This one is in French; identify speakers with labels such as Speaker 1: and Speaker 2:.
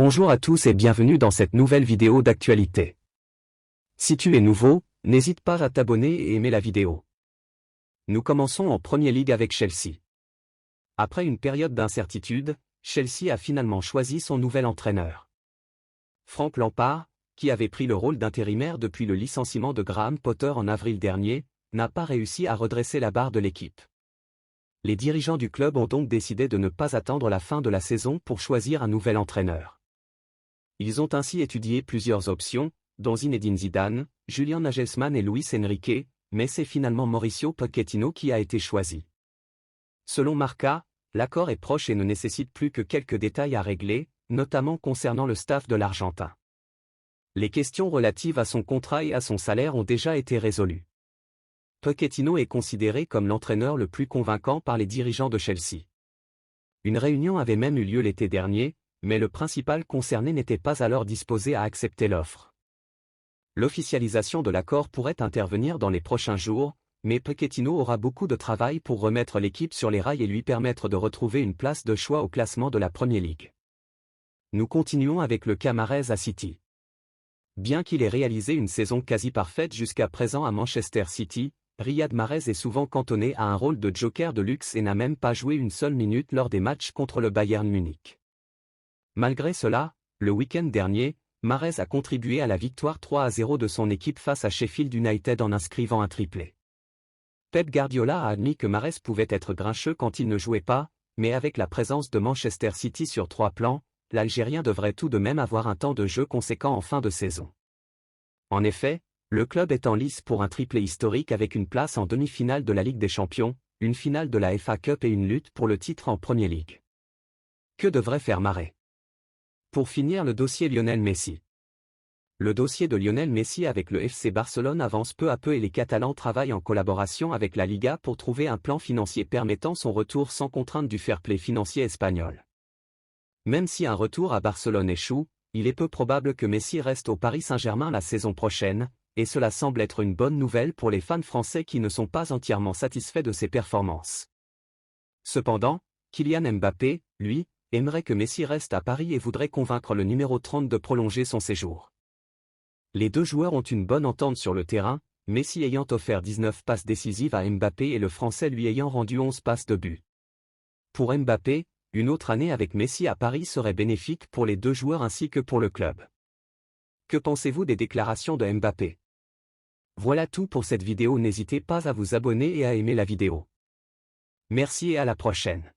Speaker 1: Bonjour à tous et bienvenue dans cette nouvelle vidéo d'actualité. Si tu es nouveau, n'hésite pas à t'abonner et aimer la vidéo. Nous commençons en Premier League avec Chelsea. Après une période d'incertitude, Chelsea a finalement choisi son nouvel entraîneur. Frank Lampard, qui avait pris le rôle d'intérimaire depuis le licenciement de Graham Potter en avril dernier, n'a pas réussi à redresser la barre de l'équipe. Les dirigeants du club ont donc décidé de ne pas attendre la fin de la saison pour choisir un nouvel entraîneur. Ils ont ainsi étudié plusieurs options, dont Zinedine Zidane, Julian Nagelsmann et Luis Enrique, mais c'est finalement Mauricio Pochettino qui a été choisi. Selon Marca, l'accord est proche et ne nécessite plus que quelques détails à régler, notamment concernant le staff de l'Argentin. Les questions relatives à son contrat et à son salaire ont déjà été résolues. Pochettino est considéré comme l'entraîneur le plus convaincant par les dirigeants de Chelsea. Une réunion avait même eu lieu l'été dernier, mais le principal concerné n'était pas alors disposé à accepter l'offre. L'officialisation de l'accord pourrait intervenir dans les prochains jours, mais Pochettino aura beaucoup de travail pour remettre l'équipe sur les rails et lui permettre de retrouver une place de choix au classement de la Premier League. Nous continuons avec le cas Mahrez à City. Bien qu'il ait réalisé une saison quasi parfaite jusqu'à présent à Manchester City, Riyad Mahrez est souvent cantonné à un rôle de joker de luxe et n'a même pas joué une seule minute lors des matchs contre le Bayern Munich. Malgré cela, le week-end dernier, Mahrez a contribué à la victoire 3-0 de son équipe face à Sheffield United en inscrivant un triplé. Pep Guardiola a admis que Mahrez pouvait être grincheux quand il ne jouait pas, mais avec la présence de Manchester City sur 3 plans, l'Algérien devrait tout de même avoir un temps de jeu conséquent en fin de saison. En effet, le club est en lice pour un triplé historique avec une place en demi-finale de la Ligue des Champions, une finale de la FA Cup et une lutte pour le titre en Premier League. Que devrait faire Mahrez ? Pour finir, le dossier Lionel Messi. Le dossier de Lionel Messi avec le FC Barcelone avance peu à peu et les Catalans travaillent en collaboration avec la Liga pour trouver un plan financier permettant son retour sans contrainte du fair play financier espagnol. Même si un retour à Barcelone échoue, il est peu probable que Messi reste au Paris Saint-Germain la saison prochaine, et cela semble être une bonne nouvelle pour les fans français qui ne sont pas entièrement satisfaits de ses performances. Cependant, Kylian Mbappé, lui, aimerait que Messi reste à Paris et voudrait convaincre le numéro 30 de prolonger son séjour. Les deux joueurs ont une bonne entente sur le terrain, Messi ayant offert 19 passes décisives à Mbappé et le Français lui ayant rendu 11 passes de but. Pour Mbappé, une autre année avec Messi à Paris serait bénéfique pour les deux joueurs ainsi que pour le club. Que pensez-vous des déclarations de Mbappé ? Voilà tout pour cette vidéo, n'hésitez pas à vous abonner et à aimer la vidéo. Merci et à la prochaine.